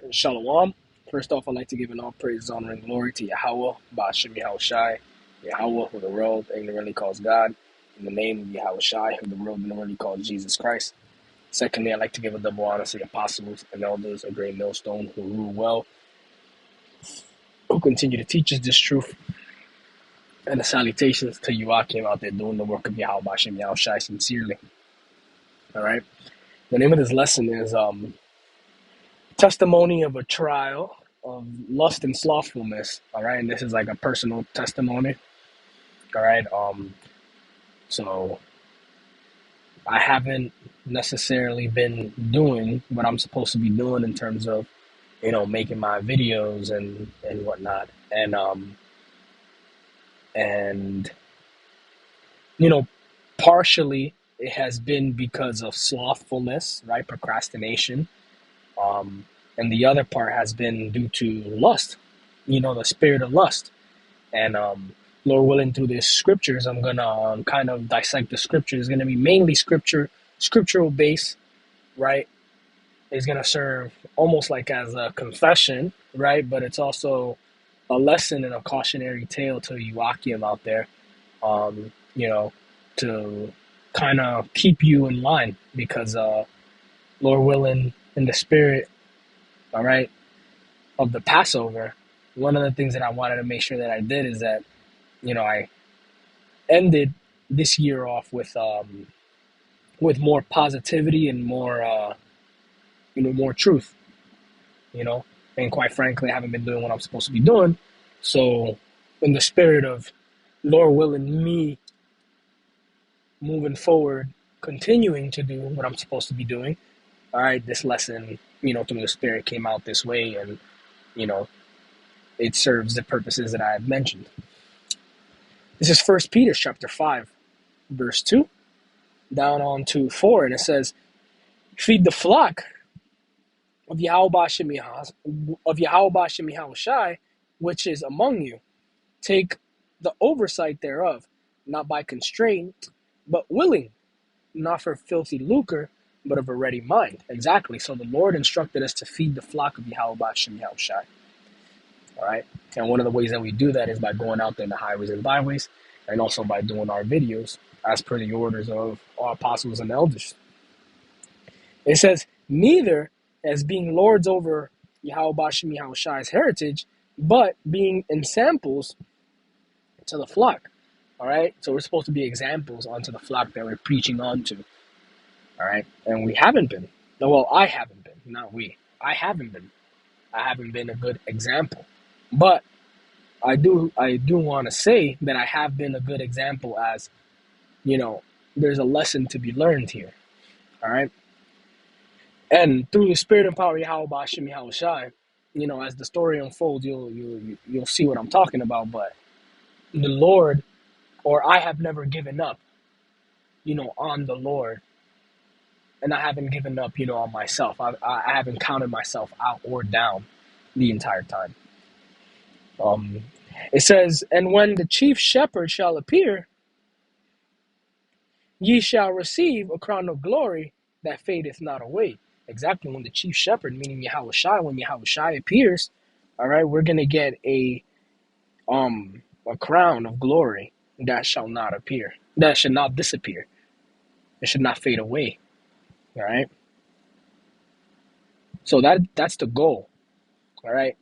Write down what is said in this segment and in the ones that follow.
Shalom. First off, I'd like to give an all praise, honor, and glory to Yahweh, Ba'ashem Yahushai, Yahweh, who the world ignorantly calls God, in the name of Yahushai, who the world ignorantly calls Jesus Christ. Secondly, I'd like to give a double honor to the apostles and elders, a great millstone, who rule well, who continue to teach us this truth, and the salutations to Joachim out there doing the work of Yahweh, Ba'ashem Yahushai, sincerely. All right. The name of this lesson is testimony of a trial of lust and slothfulness. All right, and this is like a personal testimony. All right, so I haven't necessarily been doing what I'm supposed to be doing in terms of, making my videos and whatnot, and partially it has been because of slothfulness, right, procrastination. And the other part has been due to lust, the spirit of lust. And Lord willing, through the scriptures, I'm going to kind of dissect the scriptures. It's going to be mainly scriptural base, right? It's going to serve almost like as a confession, right? But it's also a lesson and a cautionary tale to Joachim out there, to kind of keep you in line because, Lord willing, in the spirit, all right, of the Passover, one of the things that I wanted to make sure that I did is that, I ended this year off with more positivity and more, more truth, and quite frankly, I haven't been doing what I'm supposed to be doing. So in the spirit of Lord willing, me moving forward, continuing to do what I'm supposed to be doing, all right, this lesson, through the spirit came out this way, and, it serves the purposes that I have mentioned. This is 1 Peter chapter 5, verse 2, down on to 4, and it says, feed the flock of Yahweh Ba'ashem Yahushai, which is among you. Take the oversight thereof, not by constraint, but willing, not for filthy lucre, but of a ready mind. Exactly. So the Lord instructed us to feed the flock of Yahweh Ba'ashem Yahushai. All right. And one of the ways that we do that is by going out there in the highways and byways, and also by doing our videos as per the orders of our apostles and elders. It says, neither as being lords over Yahweh Ba'ashem Yahushai's heritage, but being ensamples to the flock. All right. So we're supposed to be examples onto the flock that we're preaching onto. All right. And we haven't been. No, well, I haven't been. Not we. I haven't been. I haven't been a good example. But I do want to say that I have been a good example as, there's a lesson to be learned here. All right. And through the spirit and power of Yahweh Ba'ashem Yahushai, as the story unfolds, you'll see what I'm talking about. But the Lord, or I have never given up, on the Lord. And I haven't given up, on myself. I haven't counted myself out or down the entire time. It says, and when the chief shepherd shall appear, ye shall receive a crown of glory that fadeth not away. Exactly, when the chief shepherd, meaning Yahushai, when Yahushai appears, all right, we're going to get a crown of glory that shall not appear, that should not disappear. It should not fade away. All right. So that's the goal. All right.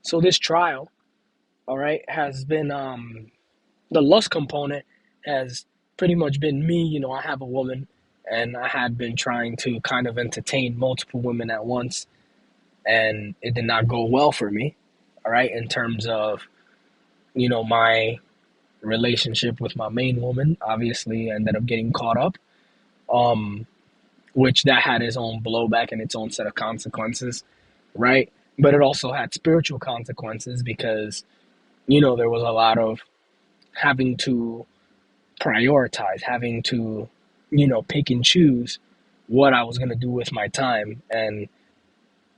So this trial, all right, has been the lust component has pretty much been me. I have a woman, and I had been trying to kind of entertain multiple women at once, and it did not go well for me. All right, in terms of my relationship with my main woman, obviously, I ended up getting caught up, which that had its own blowback and its own set of consequences, right? But it also had spiritual consequences because, there was a lot of having to prioritize, having to, pick and choose what I was going to do with my time. And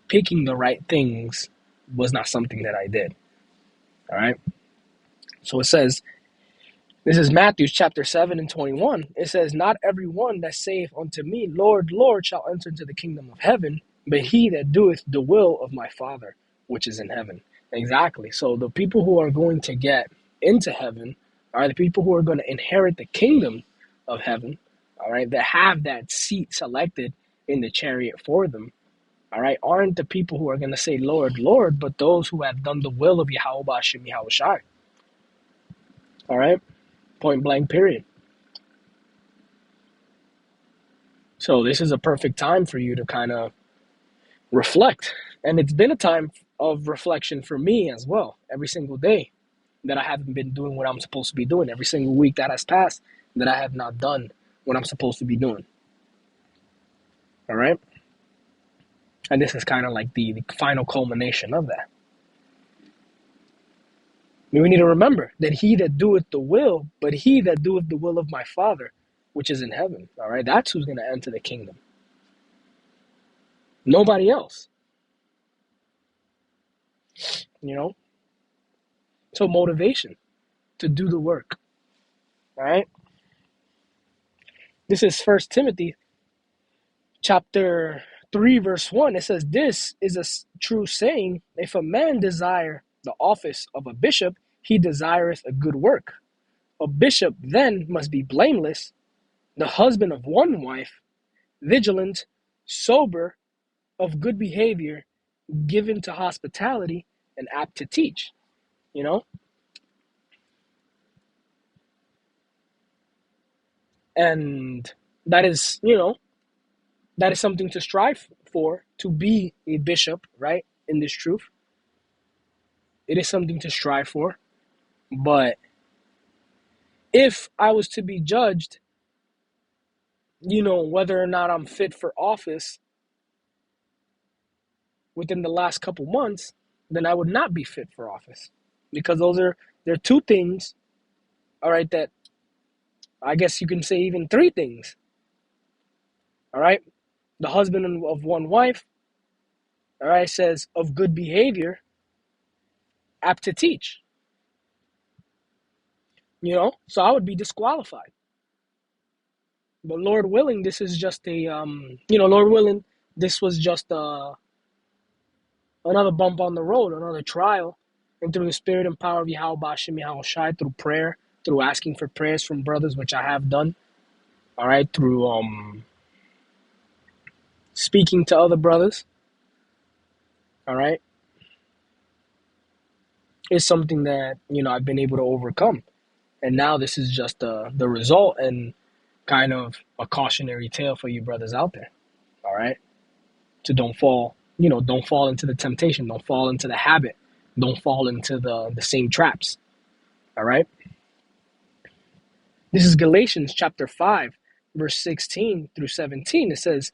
picking the right things was not something that I did. All right. So it says, This is Matthew chapter 7 and 21. It says, not every one that saith unto me, Lord, Lord, shall enter into the kingdom of heaven, but he that doeth the will of my Father, which is in heaven. Exactly. So the people who are going to get into heaven are the people who are going to inherit the kingdom of heaven, all right, that have that seat selected in the chariot for them, all right, aren't the people who are going to say, Lord, Lord, but those who have done the will of Yahweh Hashem Yahweh Shai. All right, point blank, period. So this is a perfect time for you to kind of reflect. And it's been a time of reflection for me as well, every single day that I haven't been doing what I'm supposed to be doing, every single week that has passed that I have not done what I'm supposed to be doing. All right? And this is kind of like the final culmination of that. We need to remember that he that doeth the will, but he that doeth the will of my Father, which is in heaven. All right? That's who's going to enter the kingdom. Nobody else. You know? So motivation to do the work. All right? This is 1 Timothy chapter 3, verse 1. It says, this is a true saying. If a man desire the office of a bishop, he desireth a good work. A bishop then must be blameless, the husband of one wife, vigilant, sober, of good behavior, given to hospitality, and apt to teach. You know? And that is, that is something to strive for, to be a bishop, right? In this truth. It is something to strive for. But if I was to be judged, whether or not I'm fit for office within the last couple months, then I would not be fit for office. Because there are two things, all right, that I guess you can say even three things. All right? The husband of one wife, all right, says of good behavior, apt to teach. So I would be disqualified. But Lord willing, this is just Lord willing, this was just another bump on the road, another trial. And through the spirit and power of Yahweh Bashem Yahweh Shai, through prayer, through asking for prayers from brothers, which I have done, all right, through speaking to other brothers, all right, is something that, I've been able to overcome. And now this is just the result and kind of a cautionary tale for you brothers out there, all right? To don't fall into the temptation, don't fall into the habit, don't fall into the same traps, all right? This is Galatians chapter 5, verse 16 through 17. It says,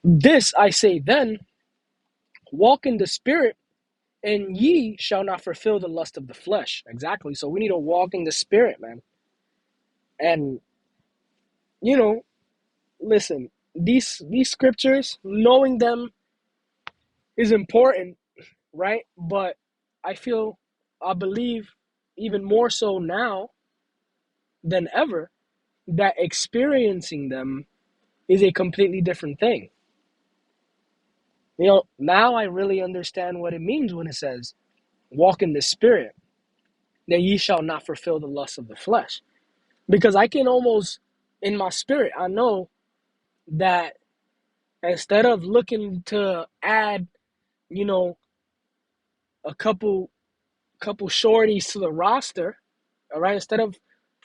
this I say then, walk in the spirit, and ye shall not fulfill the lust of the flesh. Exactly. So we need to walk in the spirit, man. And, listen, these scriptures, knowing them is important, right? But I believe even more so now than ever that experiencing them is a completely different thing. Now I really understand what it means when it says, walk in the spirit, that ye shall not fulfill the lust of the flesh. Because I can almost, in my spirit, I know that instead of looking to add, a couple shorties to the roster, all right, instead of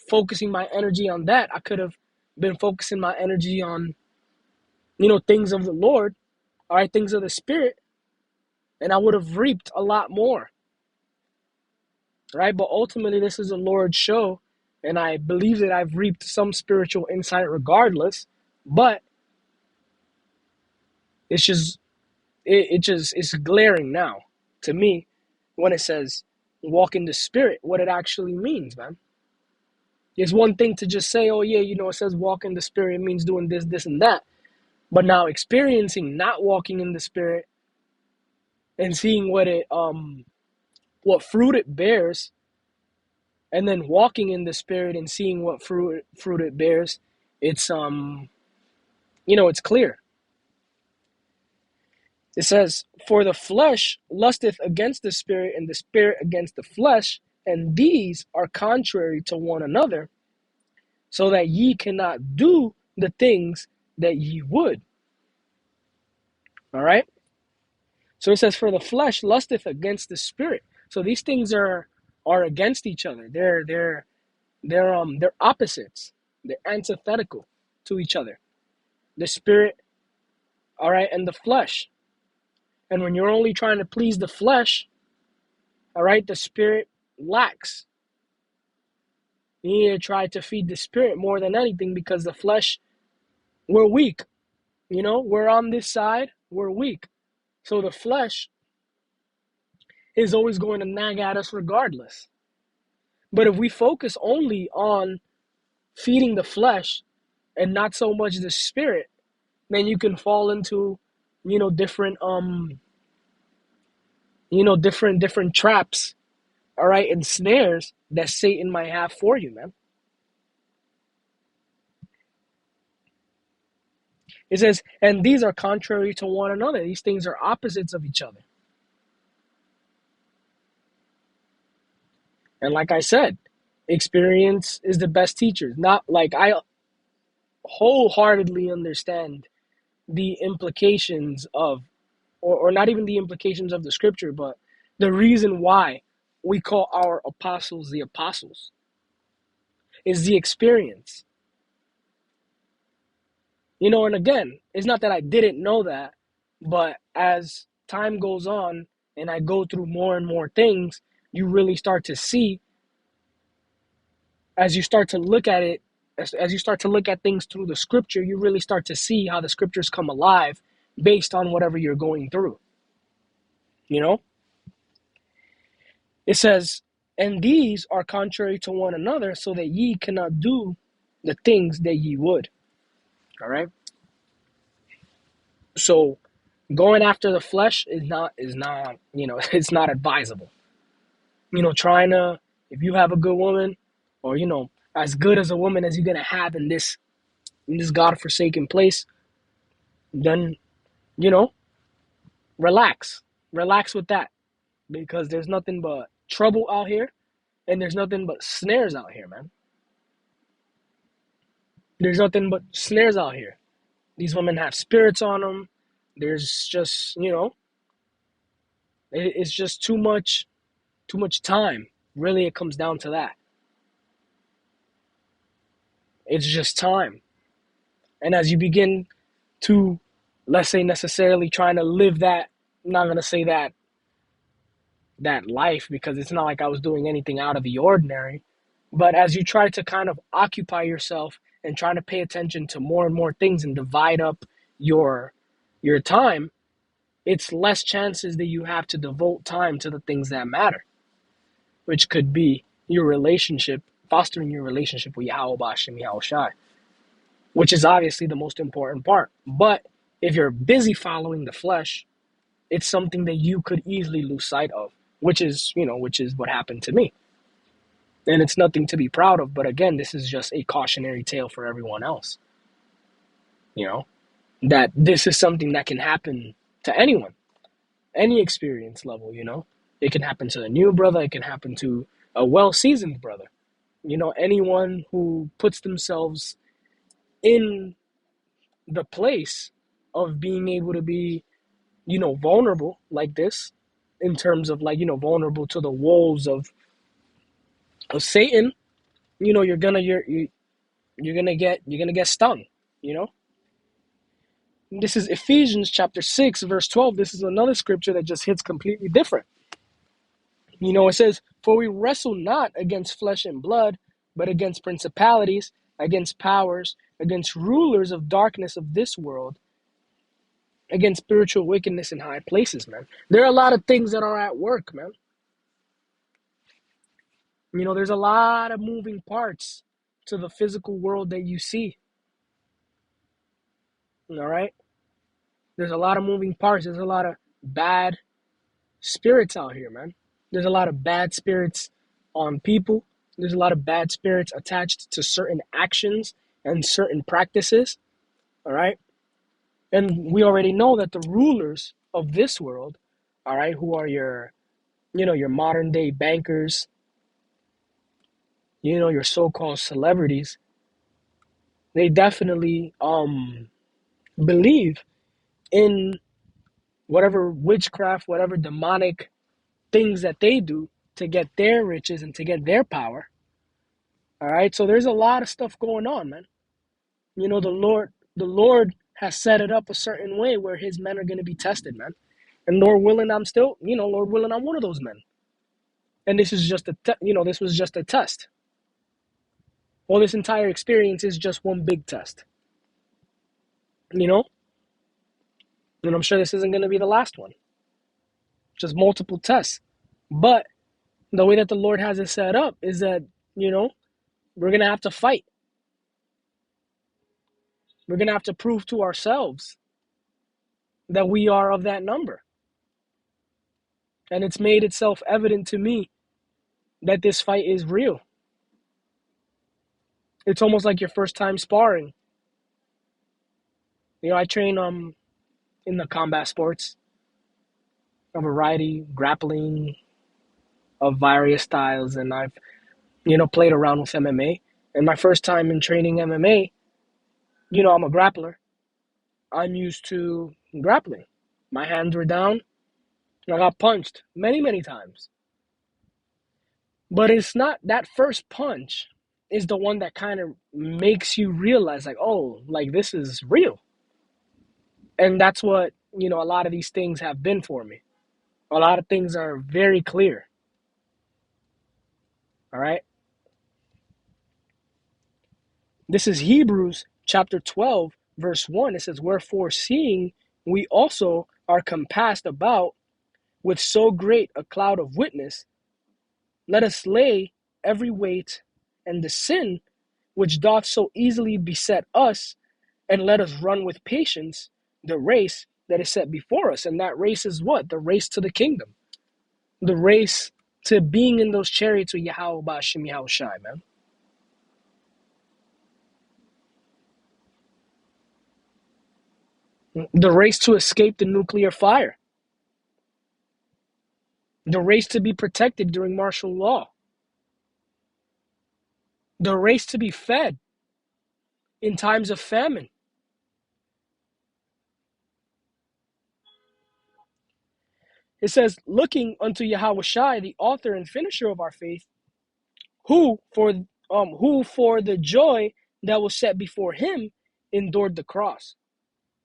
focusing my energy on that, I could have been focusing my energy on, things of the Lord, all right, things of the Spirit, and I would have reaped a lot more, right? But ultimately, this is a Lord's show, and I believe that I've reaped some spiritual insight regardless, but it's glaring now to me when it says walk in the Spirit, what it actually means, man. It's one thing to just say, oh yeah, it says walk in the Spirit, it means doing this, this, and that. But now experiencing not walking in the Spirit and seeing what fruit it bears, and then walking in the spirit and seeing what fruit it bears, it's it's clear. It says, "For the flesh lusteth against the spirit, and the spirit against the flesh, and these are contrary to one another, so that ye cannot do the things that ye would." All right. So it says, "For the flesh lusteth against the spirit." So these things are against each other. They're opposites. They're antithetical to each other. The spirit, all right, and the flesh. And when you're only trying to please the flesh, all right, the spirit lacks. You need to try to feed the spirit more than anything, because the flesh, we're weak. We're on this side, we're weak. So the flesh is always going to nag at us regardless. But if we focus only on feeding the flesh and not so much the spirit, then you can fall into, different different traps, all right, and snares that Satan might have for you, man. It says, "And these are contrary to one another." These things are opposites of each other. And like I said, experience is the best teacher. Not like I wholeheartedly understand the implications of, or not even the implications of the scripture, but the reason why we call our apostles the apostles is the experience. And again, it's not that I didn't know that, but as time goes on and I go through more and more things, you really start to see, as you start to look at it, as you start to look at things through the scripture, you really start to see how the scriptures come alive based on whatever you're going through. You know? It says, "And these are contrary to one another, so that ye cannot do the things that ye would." All right? So going after the flesh is not it's not advisable. Trying to, if you have a good woman, or as good as a woman as you're gonna have in this godforsaken place, then you know relax with that, because there's nothing but trouble out here, and there's nothing but snares out here, man. There's nothing but snares out here. These women have spirits on them. There's just it's just too much time. Really, it comes down to that. It's just time. And as you begin to, let's say, necessarily trying to live that, I'm not gonna say that life, because it's not like I was doing anything out of the ordinary, but as you try to kind of occupy yourself and trying to pay attention to more and more things and divide up your your time, it's less chances that you have to devote time to the things that matter, which could be your relationship, fostering your relationship with Yahweh Bashem Yahweh Shai, which is obviously the most important part. But if you're busy following the flesh, it's something that you could easily lose sight of, which is what happened to me. And it's nothing to be proud of, but again, this is just a cautionary tale for everyone else, you know, that this is something that can happen to anyone, any experience level. It can happen to a new brother, it can happen to a well-seasoned brother, anyone who puts themselves in the place of being able to be, vulnerable like this, in terms of, like, vulnerable to the wolves of Satan. You're gonna get stung. You know. This is Ephesians chapter 6, verse 12. This is another scripture that just hits completely different. It says, "For we wrestle not against flesh and blood, but against principalities, against powers, against rulers of darkness of this world, against spiritual wickedness in high places," man. There are a lot of things that are at work, man. There's a lot of moving parts to the physical world that you see. All right? There's a lot of moving parts. There's a lot of bad spirits out here, man. There's a lot of bad spirits on people. There's a lot of bad spirits attached to certain actions and certain practices. All right. And we already know that the rulers of this world, all right, who are your modern day bankers, your so-called celebrities, they definitely believe in whatever witchcraft, whatever demonic things that they do to get their riches and to get their power. All right. So there's a lot of stuff going on, man. The Lord has set it up a certain way where his men are going to be tested, man. And Lord willing, I'm one of those men. And this is just this was just a test. Well, this entire experience is just one big test, you know? And I'm sure this isn't going to be the last one. Just multiple tests. But the way that the Lord has it set up is that, we're going to have to fight. We're going to have to prove to ourselves that we are of that number. And it's made itself evident to me that this fight is real. It's almost like your first time sparring. I train in the combat sports, a variety, grappling of various styles, and I've played around with MMA. And my first time in training MMA, I'm a grappler. I'm used to grappling. My hands were down, and I got punched many, many times. But it's not that first punch is the one that kind of makes you realize, like, oh, like this is real. And that's what, a lot of these things have been for me. A lot of things are very clear. All right. This is Hebrews chapter 12, verse 1. It says, wherefore, seeing we also are compassed about with so great a cloud of witness, let us lay every weight and the sin which doth so easily beset us, and let us run with patience the race that is set before us. And that race is what? The race to the kingdom. The race to being in those chariots with Yahweh Ba'ashim Yahweh Shai, man. The race to escape the nuclear fire. The race to be protected during martial law. The race to be fed in times of famine. It says, looking unto Yahweh Shai, the author and finisher of our faith, who for the joy that was set before him endured the cross.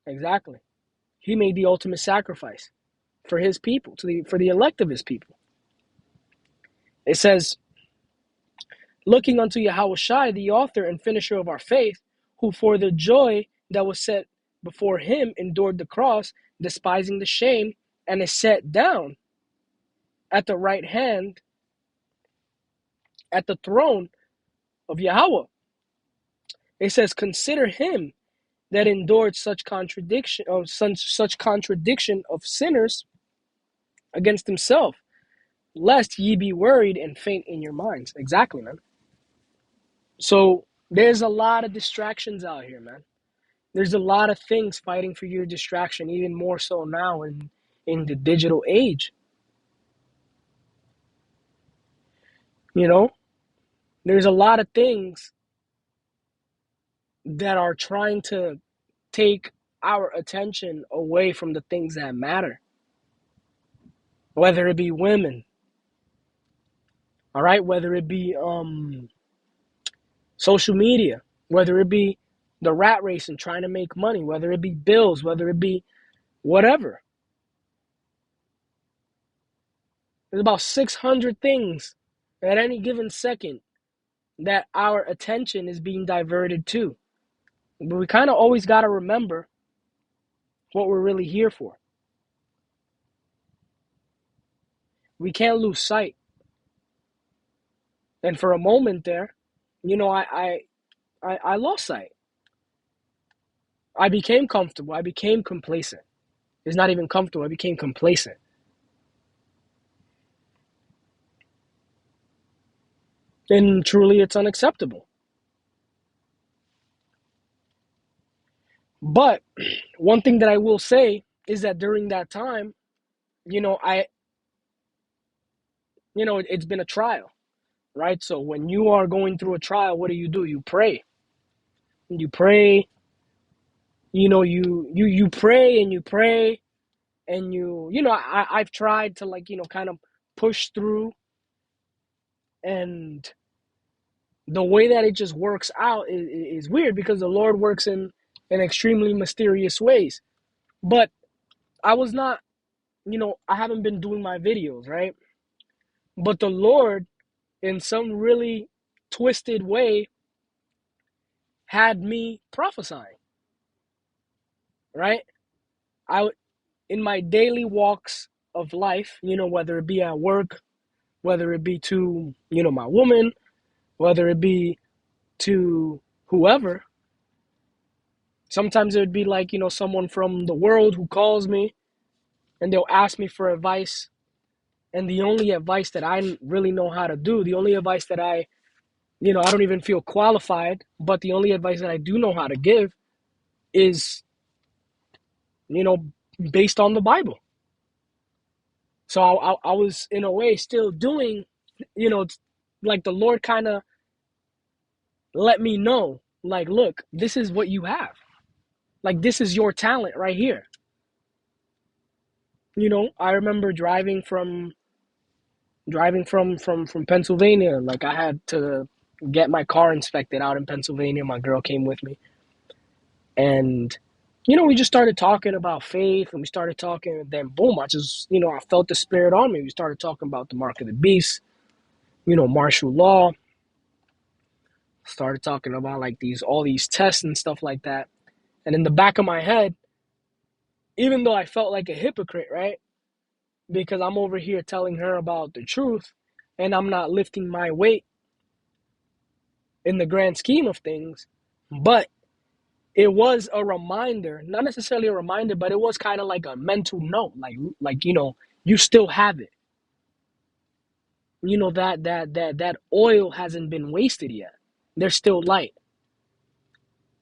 Exactly. He made the ultimate sacrifice for his people, for the elect of his people. It says, looking unto Yahweh Shai, the author and finisher of our faith, who for the joy that was set before him endured the cross, despising the shame, and is set down at the right hand, at the throne of Yahweh. It says, consider him that endured such contradiction of sinners against himself, lest ye be worried and faint in your minds. Exactly, man. So there's a lot of distractions out here, man. There's a lot of things fighting for your distraction, even more so now in the digital age. There's a lot of things that are trying to take our attention away from the things that matter. Whether it be women, all right, whether it be social media, whether it be the rat race and trying to make money, whether it be bills, whether it be whatever. There's about 600 things at any given second that our attention is being diverted to. But we kind of always got to remember what we're really here for. We can't lose sight. And for a moment there, I lost sight. I became comfortable. I became complacent. It's not even comfortable. I became complacent. And truly, it's unacceptable. But one thing that I will say is that during that time, you know, it's been a trial, right? So when you are going through a trial, what do? You pray. You pray, you pray and you pray and I've tried to, like, kind of push through, and the way that it just works out is weird because the Lord works in extremely mysterious ways. But I was not, I haven't been doing my videos, right? But the Lord, in some really twisted way, had me prophesying, right? I In my daily walks of life, whether it be at work, whether it be to, my woman, whether it be to whoever. Sometimes it would be like, someone from the world who calls me and they'll ask me for advice. And the only advice that I really know how to do, the only advice that I don't even feel qualified, but the only advice that I do know how to give is, you know, based on the Bible. So I was, in a way, still doing, like the Lord kind of let me know, like, look, this is what you have. Like, this is your talent right here. I remember driving from Pennsylvania. Like, I had to get my car inspected out in Pennsylvania. My girl came with me, and we just started talking about faith, and we started talking, and then boom, I felt the Spirit on me. We started talking about the mark of the beast, martial law. Started talking about, like, all these tests and stuff like that. And in the back of my head, even though I felt like a hypocrite, right? Because I'm over here telling her about the truth, and I'm not lifting my weight in the grand scheme of things. But it was a reminder, not necessarily a reminder, but it was kind of like a mental note, like you still have it. That oil hasn't been wasted yet. There's still light.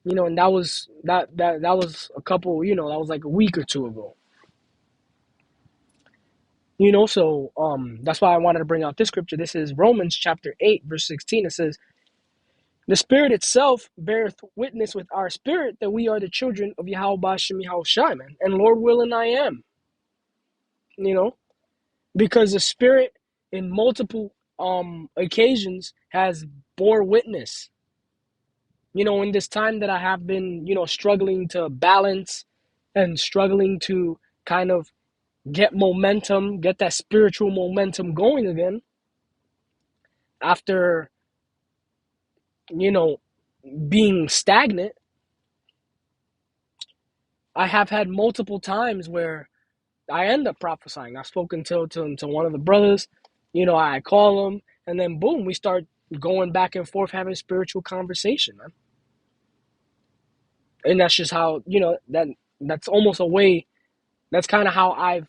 And that was a couple, that was like a week or two ago. So that's why I wanted to bring out this scripture. This is Romans chapter 8, verse 16. It says, "The Spirit itself beareth witness with our spirit that we are the children of Yahweh Bashem Yahushai, man. And Lord willing, I am." You know, because the Spirit in multiple occasions has bore witness. In this time that I have been, struggling to balance and struggling to kind of get momentum, get that spiritual momentum going again after, you know, being stagnant. I have had multiple times where I end up prophesying. I've spoken to one of the brothers, I call him, and then boom, we start going back and forth having spiritual conversation, man. And that's just how, that's almost a way, that's kind of how I've,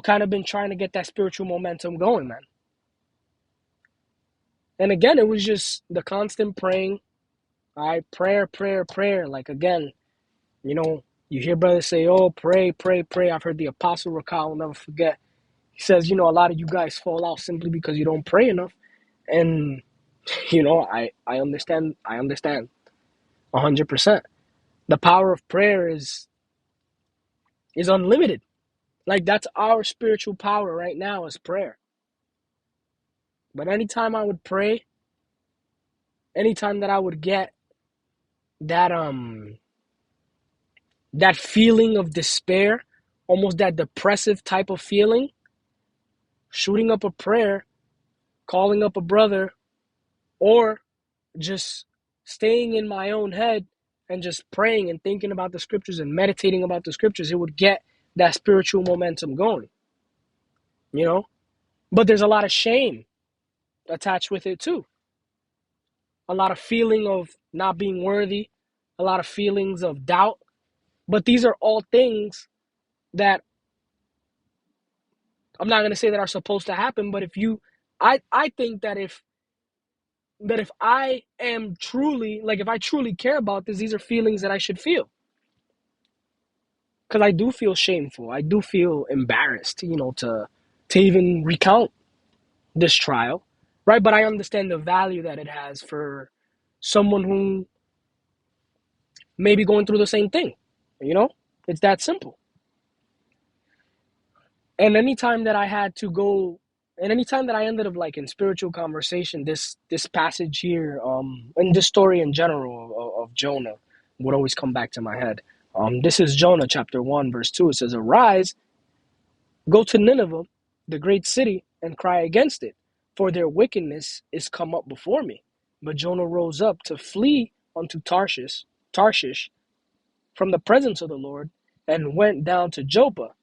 kind of been trying to get that spiritual momentum going, man. And again, it was just the constant praying. Prayer. Like, again, you hear brothers say, "Oh, pray, pray, pray." I've heard the Apostle Rakal, I'll never forget. He says, a lot of you guys fall out simply because you don't pray enough. And, I understand. I understand 100%. The power of prayer is unlimited. Like, that's our spiritual power right now, is prayer. But anytime I would pray, anytime that I would get that that feeling of despair, almost that depressive type of feeling, shooting up a prayer, calling up a brother, or just staying in my own head and just praying and thinking about the scriptures and meditating about the scriptures, it would get that spiritual momentum going, But there's a lot of shame attached with it too. A lot of feeling of not being worthy, a lot of feelings of doubt. But these are all things that I'm not going to say that are supposed to happen, but I think that if I am truly, like, if I truly care about this, these are feelings that I should feel. Because I do feel shameful. I do feel embarrassed, to even recount this trial, right? But I understand the value that it has for someone who may be going through the same thing. You know, it's that simple. And anytime that I had to go, and anytime that I ended up like in spiritual conversation, this passage here, and this story in general of Jonah would always come back to my head. This is Jonah chapter 1, verse 2. It says, "Arise, go to Nineveh, the great city, and cry against it, for their wickedness is come up before me." But Jonah rose up to flee unto Tarshish from the presence of the Lord, and went down to Joppa,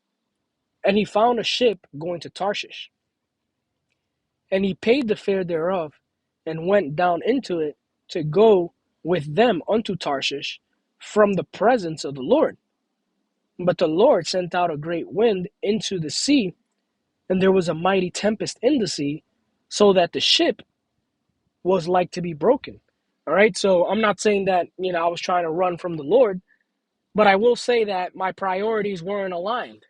and he found a ship going to Tarshish. And he paid the fare thereof, and went down into it to go with them unto Tarshish from the presence of the Lord. But the Lord sent out a great wind into the sea, and there was a mighty tempest in the sea, so that the ship was like to be broken. All right, so I'm not saying that, I was trying to run from the Lord, but I will say that my priorities weren't aligned.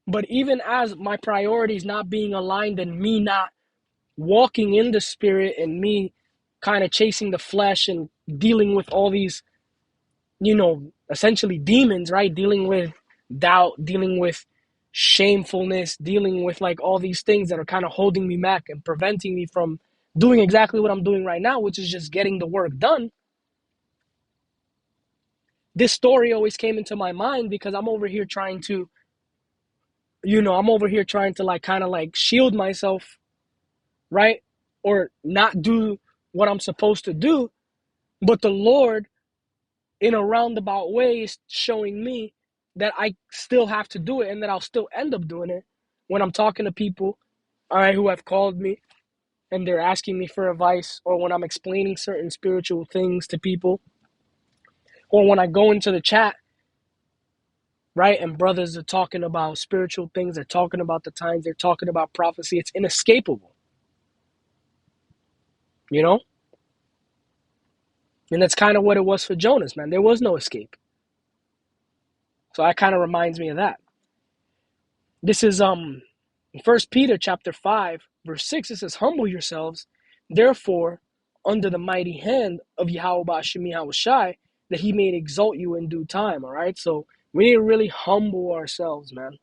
But even as my priorities not being aligned and me not walking in the spirit and me kind of chasing the flesh and dealing with all these, essentially demons, right? Dealing with doubt, dealing with shamefulness, dealing with like all these things that are kind of holding me back and preventing me from doing exactly what I'm doing right now, which is just getting the work done. This story always came into my mind because I'm over here trying to, like kind of like shield myself, right? Or not do what I'm supposed to do. But the Lord, in a roundabout way, is showing me that I still have to do it and that I'll still end up doing it when I'm talking to people, all right, who have called me and they're asking me for advice, or when I'm explaining certain spiritual things to people, or when I go into the chat, right, and brothers are talking about spiritual things, they're talking about the times, they're talking about prophecy. It's inescapable, you know? And that's kind of what it was for Jonas, man. There was no escape. So that kind of reminds me of that. This is 1 Peter chapter 5, verse 6. It says, "Humble yourselves, therefore, under the mighty hand of Yahweh Ba'ashem Yahushai, that he may exalt you in due time." All right? So we need to really humble ourselves, man.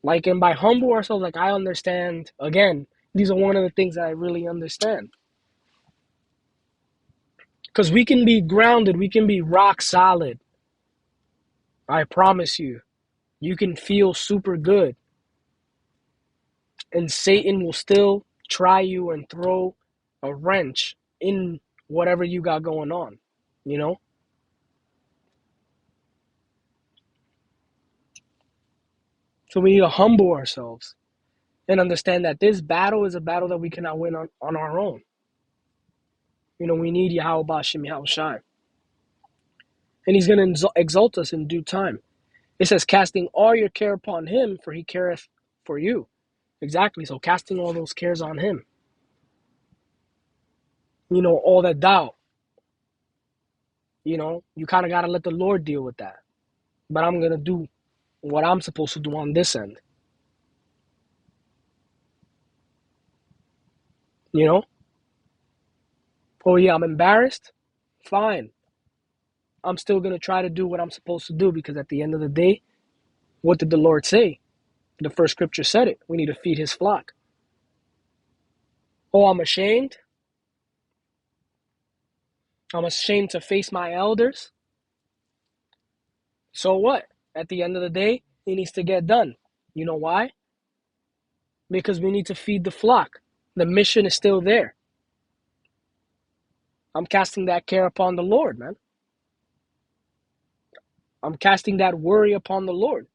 Like, and by humble ourselves, like, I understand, again, these are one of the things that I really understand. Because we can be grounded, we can be rock solid. I promise you. You can feel super good. And Satan will still try you and throw a wrench in whatever you got going on, you know? So we need to humble ourselves and understand that this battle is a battle that we cannot win on our own. We need Yahweh Ba'ashem Yahushai. And he's going to exalt us in due time. It says, casting all your care upon him, for he careth for you. Exactly. So casting all those cares on him. All that doubt. You kind of got to let the Lord deal with that. But I'm going to do what I'm supposed to do on this end. Oh yeah, I'm embarrassed. Fine. I'm still going to try to do what I'm supposed to do, because at the end of the day, what did the Lord say? The first scripture said it. We need to feed his flock. Oh, I'm ashamed. I'm ashamed to face my elders. So what? At the end of the day, it needs to get done. You know why? Because we need to feed the flock. The mission is still there. I'm casting that care upon the Lord, man. I'm casting that worry upon the Lord.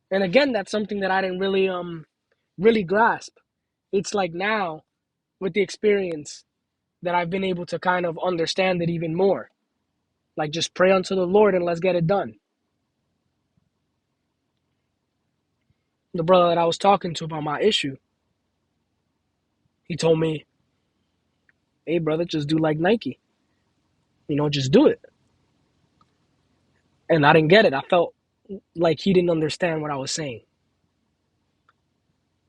And again, that's something that I didn't really grasp. It's like now, with the experience, that I've been able to kind of understand it even more. Like, just pray unto the Lord and let's get it done. The brother that I was talking to about my issue, he told me, hey, brother, just do like Nike. Just do it. And I didn't get it. I felt like he didn't understand what I was saying.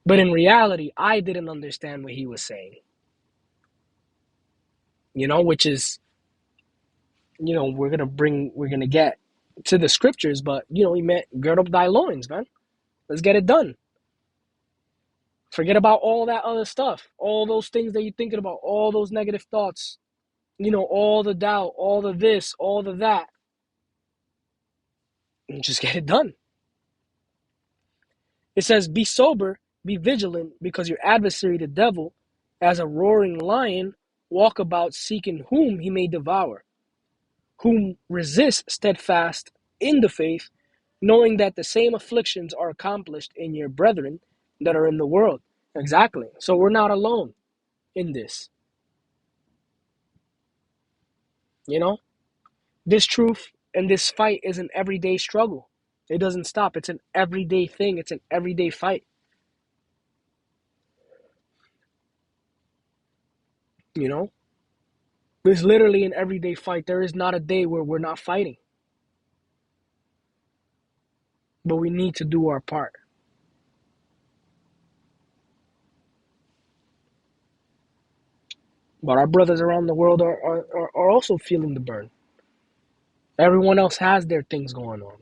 But in reality, I didn't understand what he was saying. Which is, we're gonna get to the scriptures, but he meant gird up thy loins, man. Let's get it done. Forget about all that other stuff, all those things that you're thinking about, all those negative thoughts, all the doubt, all the this, all the that, and just get it done. It says, be sober, be vigilant, because your adversary, the devil, as a roaring lion, walk about seeking whom he may devour, whom resist steadfast in the faith, knowing that the same afflictions are accomplished in your brethren that are in the world. Exactly. So we're not alone in this. This truth and this fight is an everyday struggle. It doesn't stop. It's an everyday thing. It's an everyday fight. It's literally an everyday fight. There is not a day where we're not fighting. But we need to do our part. But our brothers around the world are also feeling the burn. Everyone else has their things going on.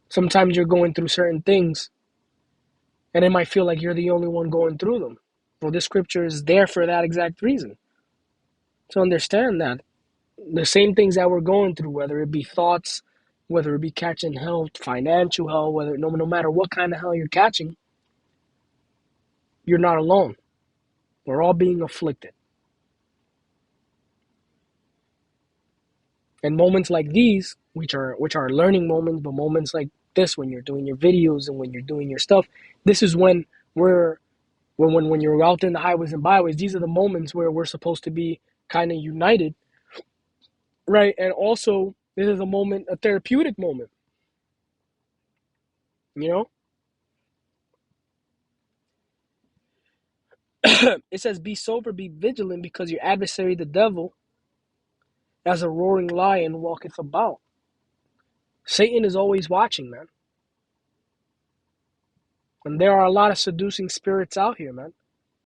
Sometimes you're going through certain things, and it might feel like you're the only one going through them. Well, this scripture is there for that exact reason. To understand that the same things that we're going through, whether it be thoughts, whether it be catching hell, financial hell, no matter what kind of hell you're catching, you're not alone. We're all being afflicted. And moments like these, which are learning moments, but moments like this, when you're doing your videos and when you're doing your stuff, this is when when you're out in the highways and byways, these are the moments where we're supposed to be kind of united, right? And also, this is a therapeutic moment, you know? It says, be sober, be vigilant, because your adversary, the devil, as a roaring lion, walketh about. Satan is always watching, man. And there are a lot of seducing spirits out here, man.